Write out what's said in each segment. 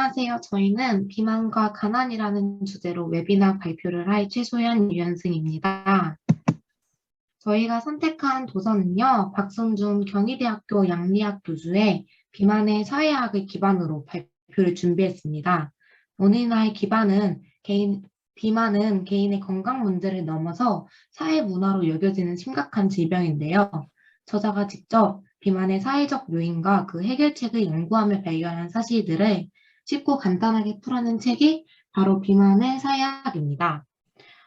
안녕하세요. 저희는 비만과 가난이라는 주제로 웨비나 발표를 할 최소연 유연승입니다. 저희가 선택한 도서는요, 박성준 경희대학교 양리학 교수의 비만의 사회학을 기반으로 발표를 준비했습니다. 원인의 기반은 비만은 개인의 건강 문제를 넘어서 사회 문화로 여겨지는 심각한 질병인데요. 저자가 직접 비만의 사회적 요인과 그 해결책을 연구하며 발견한 사실들을 쉽고 간단하게 풀어낸 책이 바로 비만의 사회학입니다.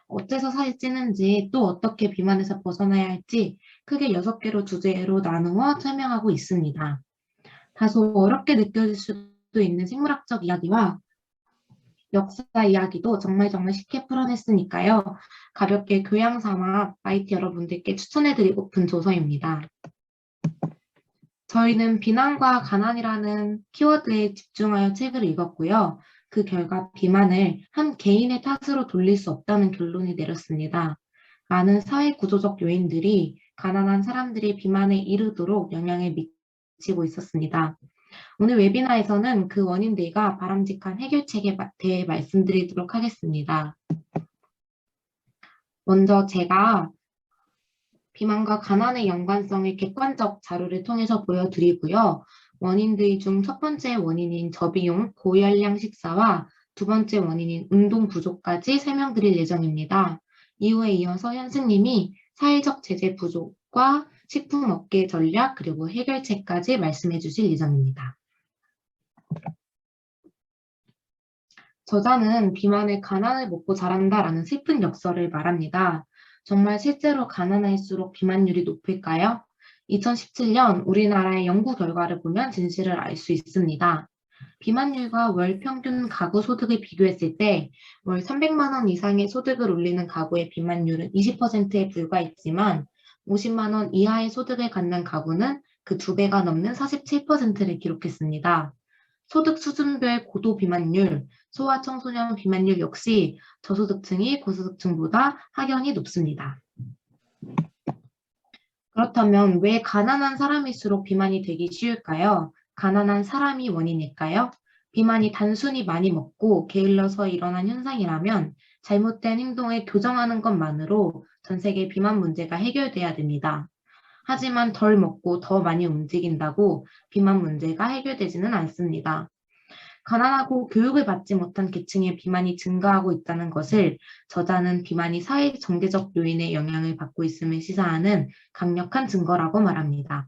어째서 살이 찌는지 또 어떻게 비만에서 벗어나야 할지 크게 6개로 주제로 나누어 설명하고 있습니다. 다소 어렵게 느껴질 수도 있는 생물학적 이야기와 역사 이야기도 정말 쉽게 풀어냈으니까요. 가볍게 교양 삼아 IT 여러분들께 추천해드리고픈 조서입니다. 저희는 비만과 가난이라는 키워드에 집중하여 책을 읽었고요. 그 결과 비만을 한 개인의 탓으로 돌릴 수 없다는 결론이 내렸습니다. 많은 사회 구조적 요인들이 가난한 사람들이 비만에 이르도록 영향을 미치고 있었습니다. 오늘 웨비나에서는 그 원인들과 바람직한 해결책에 대해 말씀드리도록 하겠습니다. 먼저 제가 비만과 가난의 연관성을 객관적 자료를 통해서 보여드리고요. 원인들 중 첫 번째 원인인 저비용, 고열량 식사와 두 번째 원인인 운동 부족까지 설명드릴 예정입니다. 이후에 이어서 현승님이 사회적 제재 부족과 식품업계 전략 그리고 해결책까지 말씀해 주실 예정입니다. 저자는 비만의 가난을 먹고 자란다라는 슬픈 역설을 말합니다. 정말 실제로 가난할수록 비만율이 높을까요? 2017년 우리나라의 연구 결과를 보면 진실을 알 수 있습니다. 비만율과 월 평균 가구 소득을 비교했을 때 월 300만 원 이상의 소득을 올리는 가구의 비만율은 20%에 불과했지만 50만 원 이하의 소득을 갖는 가구는 그 2배가 넘는 47%를 기록했습니다. 소득 수준별 고도 비만율, 소아청소년 비만율 역시 저소득층이 고소득층보다 확연히 높습니다. 그렇다면 왜 가난한 사람일수록 비만이 되기 쉬울까요? 가난한 사람이 원인일까요? 비만이 단순히 많이 먹고 게을러서 일어난 현상이라면 잘못된 행동을 교정하는 것만으로 전 세계 비만 문제가 해결돼야 됩니다. 하지만 덜 먹고 더 많이 움직인다고 비만 문제가 해결되지는 않습니다. 가난하고 교육을 받지 못한 계층의 비만이 증가하고 있다는 것을 저자는 비만이 사회 경제적 요인의 영향을 받고 있음을 시사하는 강력한 증거라고 말합니다.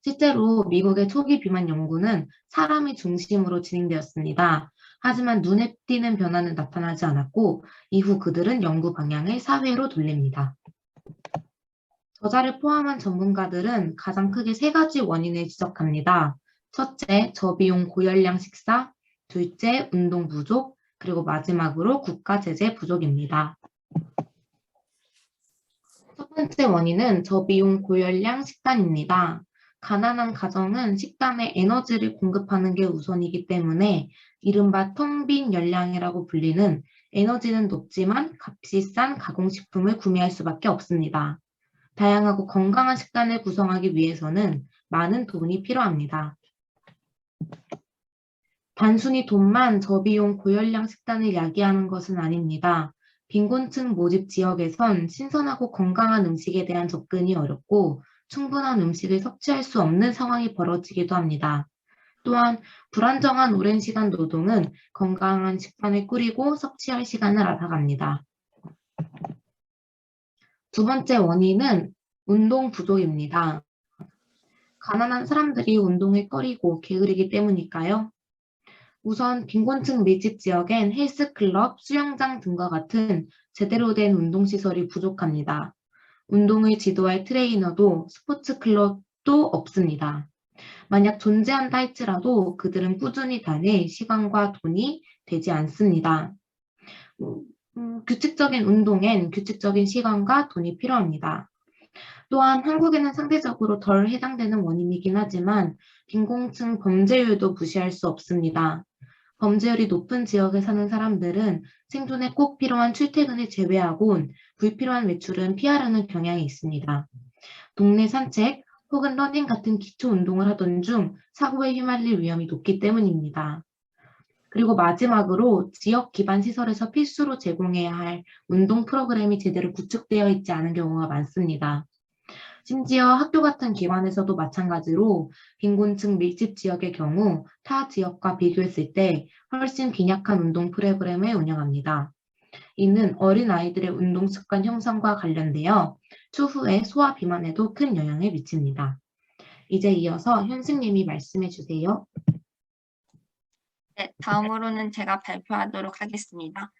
실제로 미국의 초기 비만 연구는 사람이 중심으로 진행되었습니다. 하지만 눈에 띄는 변화는 나타나지 않았고 이후 그들은 연구 방향을 사회로 돌립니다. 저자를 포함한 전문가들은 가장 크게 3가지 원인을 지적합니다. 첫째, 저비용 고열량 식사, 둘째, 운동 부족, 그리고 마지막으로 국가 제재 부족입니다. 첫 번째 원인은 저비용 고열량 식단입니다. 가난한 가정은 식단에 에너지를 공급하는 게 우선이기 때문에 이른바 텅 빈 열량이라고 불리는 에너지는 높지만 값이 싼 가공식품을 구매할 수밖에 없습니다. 다양하고 건강한 식단을 구성하기 위해서는 많은 돈이 필요합니다. 단순히 돈만 저비용 고열량 식단을 야기하는 것은 아닙니다. 빈곤층 모집 지역에선 신선하고 건강한 음식에 대한 접근이 어렵고 충분한 음식을 섭취할 수 없는 상황이 벌어지기도 합니다. 또한 불안정한 오랜 시간 노동은 건강한 식단을 꾸리고 섭취할 시간을 앗아갑니다. 두 번째 원인은 운동 부족입니다. 가난한 사람들이 운동을 꺼리고 게으르기 때문일까요? 우선 빈곤층 밀집 지역엔 헬스클럽, 수영장 등과 같은 제대로 된 운동시설이 부족합니다. 운동을 지도할 트레이너도 스포츠클럽도 없습니다. 만약 존재한다 할지라도 그들은 꾸준히 다닐 시간과 돈이 되지 않습니다. 규칙적인 운동엔 규칙적인 시간과 돈이 필요합니다. 또한 한국에는 상대적으로 덜 해당되는 원인이긴 하지만 빈곤층 범죄율도 무시할 수 없습니다. 범죄율이 높은 지역에 사는 사람들은 생존에 꼭 필요한 출퇴근을 제외하곤 불필요한 외출은 피하려는 경향이 있습니다. 동네 산책, 혹은 러닝 같은 기초 운동을 하던 중 사고에 휘말릴 위험이 높기 때문입니다. 그리고 마지막으로 지역 기반 시설에서 필수로 제공해야 할 운동 프로그램이 제대로 구축되어 있지 않은 경우가 많습니다. 심지어 학교 같은 기관에서도 마찬가지로 빈곤층 밀집 지역의 경우 타 지역과 비교했을 때 훨씬 빈약한 운동 프로그램을 운영합니다. 이는 어린아이들의 운동 습관 형성과 관련되어 추후에 소아 비만에도 큰 영향을 미칩니다. 이제 이어서 현승님이 말씀해 주세요. 네, 다음으로는 제가 발표하도록 하겠습니다.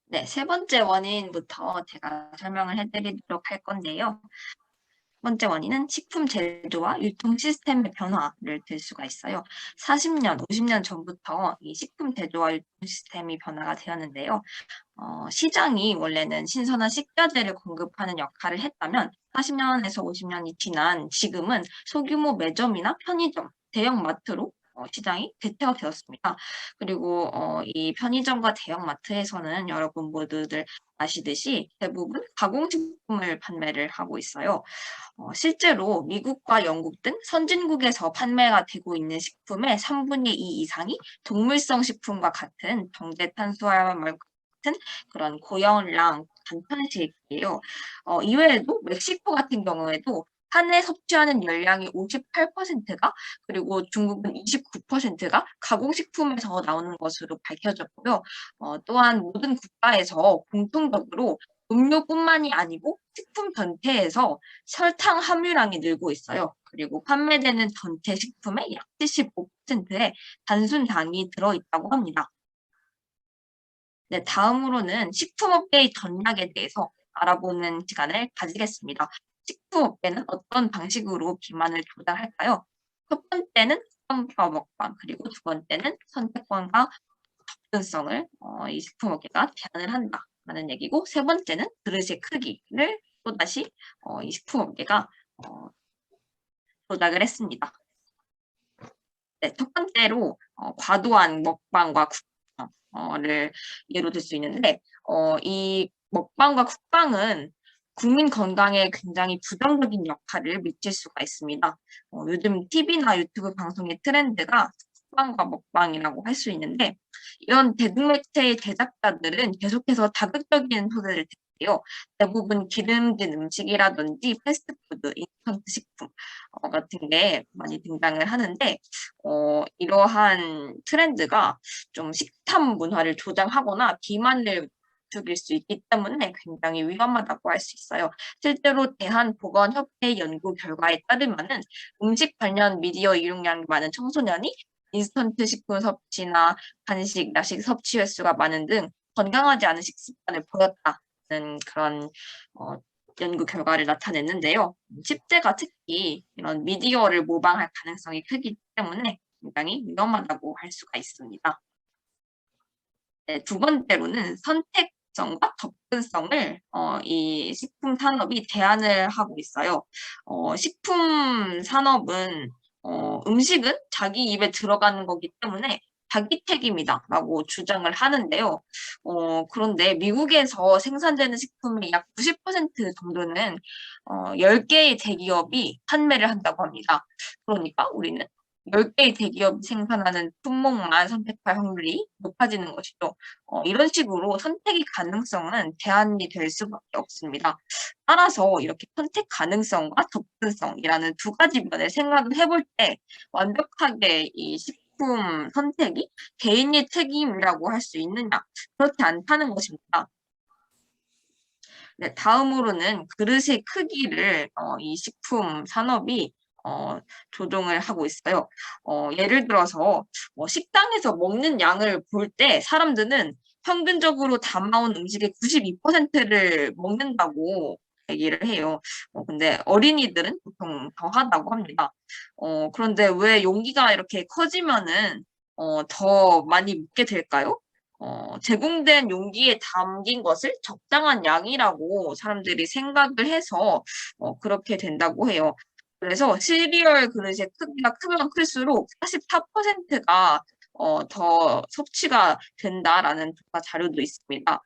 네, 세 번째 원인부터 제가 설명을 해드리도록 할 건데요. 첫 번째 원인은 식품 제조와 유통 시스템의 변화를 들 수가 있어요. 40년, 50년 전부터 이 식품 제조와 유통 시스템이 변화가 되었는데요. 시장이 원래는 신선한 식자재를 공급하는 역할을 했다면 40년에서 50년이 지난 지금은 소규모 매점이나 편의점, 대형마트로 시장이 대체가 되었습니다. 그리고 이 편의점과 대형마트에서는 여러분 모두들 아시듯이 대부분 가공식품을 판매를 하고 있어요. 실제로 미국과 영국 등 선진국에서 판매가 되고 있는 식품의 3분의 2 이상이 동물성 식품과 같은 정제 탄수화물 같은 그런 고열량 간편식이에요. 이외에도 멕시코 같은 경우에도 한 해 섭취하는 열량의 58%가 그리고 중국은 29%가 가공식품에서 나오는 것으로 밝혀졌고요. 또한 모든 국가에서 공통적으로 음료뿐만이 아니고 식품 전체에서 설탕 함유량이 늘고 있어요. 그리고 판매되는 전체 식품의 약 75%에 단순당이 들어있다고 합니다. 네, 다음으로는 식품업계의 전략에 대해서 알아보는 시간을 가지겠습니다. 식품업계는 어떤 방식으로 비만을 조달할까요? 첫 번째는 수단과 먹방, 그리고 두 번째는 선택권과 접근성을 이 식품업계가 제한을 한다라는 얘기고, 세 번째는 그릇의 크기를 또다시 이 식품업계가 조작을 했습니다. 네, 첫 번째로 과도한 먹방과 를 예로 들 수 있는데 이 먹방과 쿡방은 국민 건강에 굉장히 부정적인 역할을 미칠 수가 있습니다. 요즘 TV나 유튜브 방송의 트렌드가 쿡방과 먹방이라고 할 수 있는데 이런 대중매체의 제작자들은 계속해서 자극적인 소재를 제공해요. 대부분 기름진 음식이라든지 패스트푸드, 인스턴트 식품 같은 게 많이 등장을 하는데 이러한 트렌드가 좀 식탐 문화를 조장하거나 비만을 부추길 수 있기 때문에 굉장히 위험하다고 할 수 있어요. 실제로 대한보건협회 연구 결과에 따르면은 음식 관련 미디어 이용량이 많은 청소년이 인스턴트 식품 섭취나 간식, 야식 섭취 횟수가 많은 등 건강하지 않은 식습관을 보였다는 그런 연구 결과를 나타냈는데요. 10대가 특히 이런 미디어를 모방할 가능성이 크기 때문에 굉장히 위험하다고 할 수가 있습니다. 네, 두 번째로는 선택성과 접근성을 이 식품 산업이 제한을 하고 있어요. 식품 산업은 음식은 자기 입에 들어가는 거기 때문에 자기 책임이다라고 주장을 하는데요. 그런데 미국에서 생산되는 식품의 약 90% 정도는 10개의 대기업이 판매를 한다고 합니다. 그러니까 우리는 10개의 대기업이 생산하는 품목만 선택할 확률이 높아지는 것이죠. 이런 식으로 선택의 가능성은 제한이 될 수밖에 없습니다. 따라서 이렇게 선택 가능성과 접근성이라는 두 가지 면을 생각을 해볼 때 완벽하게 이 식품 선택이 개인의 책임이라고 할 수 있느냐? 그렇지 않다는 것입니다. 네, 다음으로는 그릇의 크기를 이 식품 산업이 조정을 하고 있어요. 예를 들어서 식당에서 먹는 양을 볼 때 사람들은 평균적으로 담아온 음식의 92%를 먹는다고 얘기를 해요. 근데 어린이들은 보통 더 하다고 합니다. 그런데 왜 용기가 이렇게 커지면은 더 많이 먹게 될까요? 제공된 용기에 담긴 것을 적당한 양이라고 사람들이 생각을 해서 그렇게 된다고 해요. 그래서 시리얼 그릇의 크기가 크면 클수록 44%가 더 섭취가 된다라는 조사 자료도 있습니다.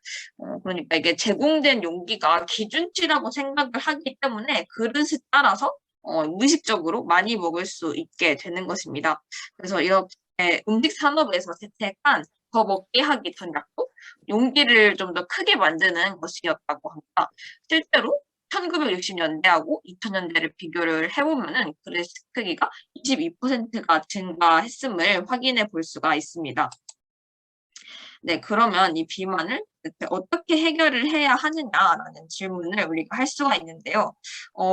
그러니까 이게 제공된 용기가 기준치라고 생각을 하기 때문에 그릇에 따라서 무의식적으로 많이 먹을 수 있게 되는 것입니다. 그래서 이렇게 음식 산업에서 채택한 더 먹게 하기 전략도 용기를 좀 더 크게 만드는 것이었다고 합니다. 실제로 1960년대하고 2000년대를 비교를 해보면은 그릇 크기가 22%가 증가했음을 확인해 볼 수가 있습니다. 네, 그러면 이 비만을 대체 어떻게 해결을 해야 하느냐라는 질문을 우리가 할 수가 있는데요.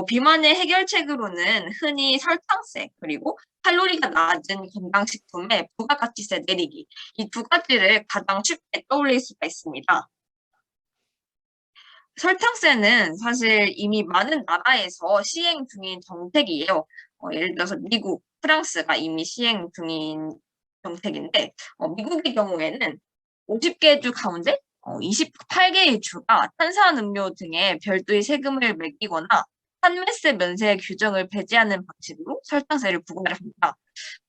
비만의 해결책으로는 흔히 설탕세 그리고 칼로리가 낮은 건강식품의 부가가치세 내리기 이 두 가지를 가장 쉽게 떠올릴 수가 있습니다. 설탕세는 사실 이미 많은 나라에서 시행 중인 정책이에요. 예를 들어서 미국, 프랑스가 이미 시행 중인 정책인데 미국의 경우에는 50개 주 가운데 28개의 주가 탄산음료 등에 별도의 세금을 매기거나 판매세 면세 규정을 배제하는 방식으로 설탕세를 부과를 합니다.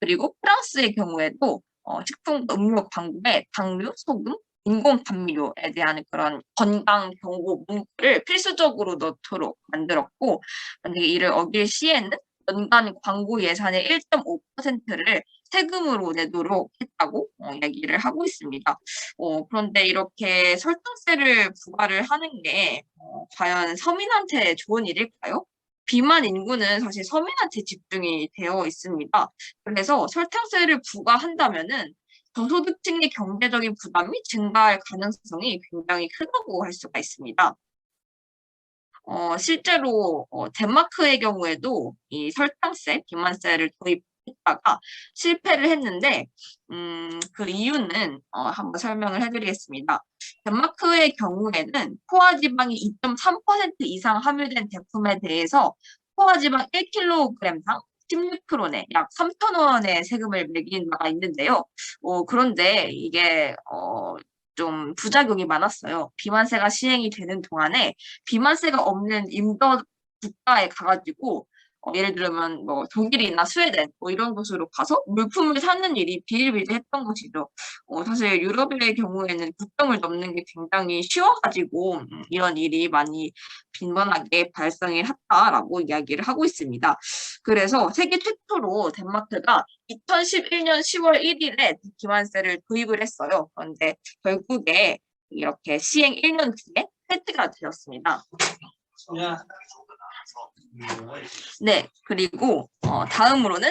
그리고 프랑스의 경우에도 식품 음료 광고에 당류, 소금, 인공 감미료에 대한 그런 건강 경고 문구를 필수적으로 넣도록 만들었고, 만약에 이를 어길 시에는 연간 광고 예산의 1.5%를 세금으로 내도록 했다고 얘기를 하고 있습니다. 그런데 이렇게 설탕세를 부과를 하는 게 과연 서민한테 좋은 일일까요? 비만 인구는 사실 서민한테 집중이 되어 있습니다. 그래서 설탕세를 부과한다면은 저소득층의 경제적인 부담이 증가할 가능성이 굉장히 크다고 할 수가 있습니다. 실제로 덴마크의 경우에도 이 설탕세, 비만세를 도입했다가 실패를 했는데 그 이유는 한번 설명을 해드리겠습니다. 덴마크의 경우에는 포화지방이 2.3% 이상 함유된 제품에 대해서 포화지방 1kg당 16%네, 약 3,000원의 세금을 매긴 바가 있는데요. 그런데 이게 좀 부작용이 많았어요. 비만세가 시행이 되는 동안에 비만세가 없는 인도 국가에 가가지고 예를 들면 뭐 독일이나 스웨덴 뭐 이런 곳으로 가서 물품을 사는 일이 비일비재했던 것이죠. 사실 유럽의 경우에는 국경을 넘는 게 굉장히 쉬워가지고 이런 일이 많이 빈번하게 발생을 했다라고 이야기를 하고 있습니다. 그래서 세계 최초로 덴마크가 2011년 10월 1일에 비만세를 도입을 했어요. 그런데 결국에 이렇게 시행 1년 뒤에 폐지가 되었습니다. 네, 그리고 다음으로는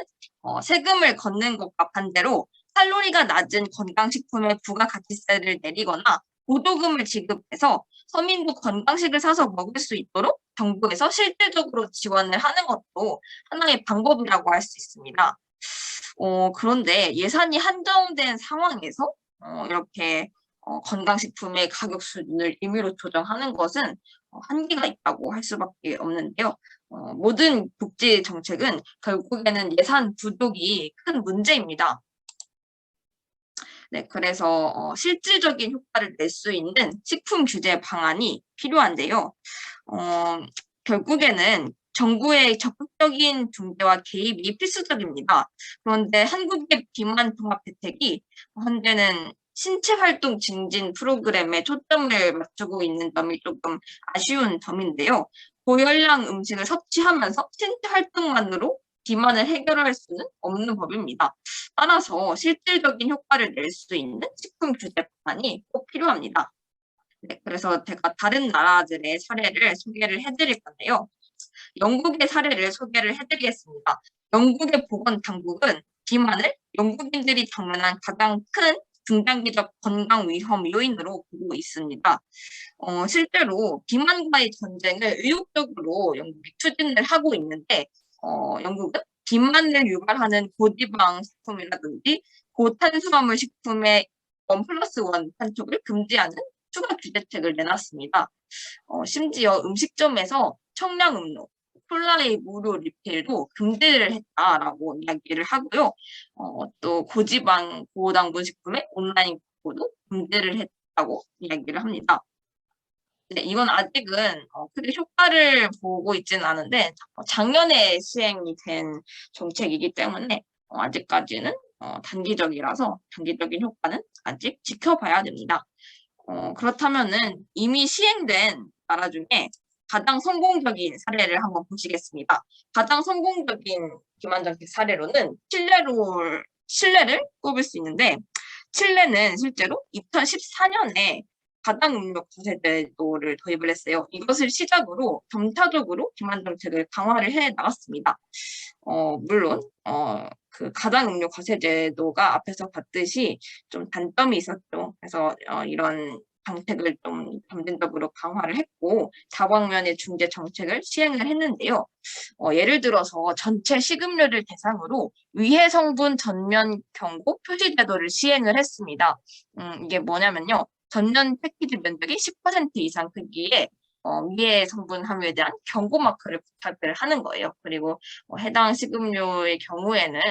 세금을 걷는 것과 반대로 칼로리가 낮은 건강식품에 부가가치세를 내리거나 보조금을 지급해서 서민도 건강식을 사서 먹을 수 있도록 정부에서 실질적으로 지원을 하는 것도 하나의 방법이라고 할 수 있습니다. 그런데 예산이 한정된 상황에서 이렇게 건강식품의 가격 수준을 임의로 조정하는 것은 한계가 있다고 할 수밖에 없는데요. 모든 복지 정책은 결국에는 예산 부족이 큰 문제입니다. 네, 그래서 실질적인 효과를 낼 수 있는 식품 규제 방안이 필요한데요. 결국에는 정부의 적극적인 중재와 개입이 필수적입니다. 그런데 한국의 비만 종합 대책이 현재는 신체 활동 증진 프로그램에 초점을 맞추고 있는 점이 조금 아쉬운 점인데요. 고열량 음식을 섭취하면서 신체 활동만으로 비만을 해결할 수는 없는 법입니다. 따라서 실질적인 효과를 낼 수 있는 식품 규제 방안이 꼭 필요합니다. 네, 그래서 제가 다른 나라들의 사례를 소개를 해드릴 건데요. 영국의 사례를 소개를 해드리겠습니다. 영국의 보건당국은 비만을 영국인들이 당면한 가장 큰 중장기적 건강 위험 요인으로 보고 있습니다. 실제로 비만과의 전쟁을 의욕적으로 영국이 추진을 하고 있는데 영국은 비만을 유발하는 고지방 식품이라든지 고탄수화물 식품의 1+1 판촉을 금지하는 추가 규제책을 내놨습니다. 심지어 음식점에서 청량음료, 콜라의 무료 리필도 금지를 했다라고 이야기를 하고요. 또 고지방, 고당분 식품의 온라인 광고도 금지를 했다고 이야기를 합니다. 네, 이건 아직은 크게 효과를 보고 있지는 않은데 작년에 시행이 된 정책이기 때문에 아직까지는 단기적이라서 단기적인 효과는 아직 지켜봐야 됩니다. 그렇다면은 이미 시행된 나라 중에 가장 성공적인 사례를 한번 보시겠습니다. 가장 성공적인 기만정책 사례로는 칠레를 꼽을 수 있는데, 칠레는 실제로 2014년에 가당음료 과세제도를 도입을 했어요. 이것을 시작으로 점차적으로 기만정책을 강화를 해 나갔습니다. 물론 그 가당음료 과세제도가 앞에서 봤듯이 좀 단점이 있었죠. 그래서 이런 정책을 좀 점진적으로 강화를 했고 다방면의 중재 정책을 시행을 했는데요. 예를 들어서 전체 식음료를 대상으로 위해 성분 전면 경고 표시 제도를 시행을 했습니다. 이게 뭐냐면요. 전면 패키지 면적이 10% 이상 크기에 위해 성분 함유에 대한 경고 마크를 부착을 하는 거예요. 그리고 해당 식음료의 경우에는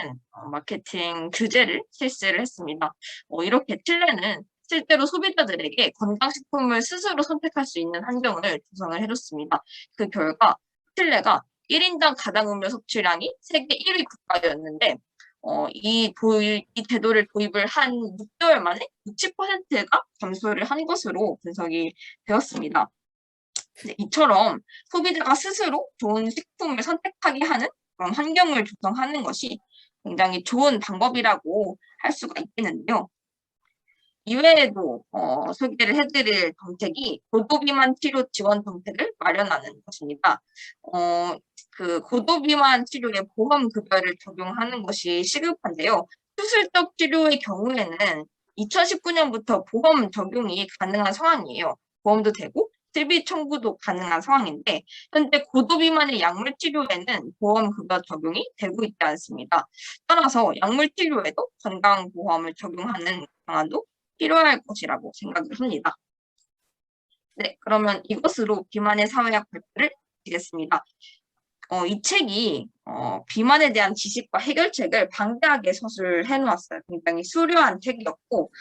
마케팅 규제를 실시를 했습니다. 이렇게 칠레는 실제로 소비자들에게 건강식품을 스스로 선택할 수 있는 환경을 조성을 해줬습니다. 그 결과 칠레가 1인당 가당음료 섭취량이 세계 1위 국가였는데 이 제도를 도입을 한 6개월 만에 60%가 감소를 한 것으로 분석이 되었습니다. 이처럼 소비자가 스스로 좋은 식품을 선택하게 하는 그런 환경을 조성하는 것이 굉장히 좋은 방법이라고 할 수가 있겠는데요. 이외에도 소개를 해드릴 정책이 고도비만 치료 지원 정책을 마련하는 것입니다. 그 고도비만 치료에 보험급여를 적용하는 것이 시급한데요. 수술적 치료의 경우에는 2019년부터 보험 적용이 가능한 상황이에요. 보험도 되고 실비 청구도 가능한 상황인데 현재 고도비만의 약물 치료에는 보험급여 적용이 되고 있지 않습니다. 따라서 약물 치료에도 건강보험을 적용하는 방안도 필요할 것이라고 생각을 합니다. 네, 그러면 이것으로 비만의 사회학 발표를 드리겠습니다. 이 책이 비만에 대한 지식과 해결책을 방대하게 서술해 놓았어요. 굉장히 수려한 책이었고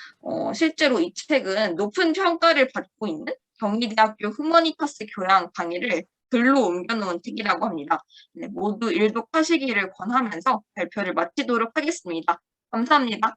실제로 이 책은 높은 평가를 받고 있는 경희대학교 후머니타스 교양 강의를 글로 옮겨놓은 책이라고 합니다. 네, 모두 일독하시기를 권하면서 발표를 마치도록 하겠습니다. 감사합니다.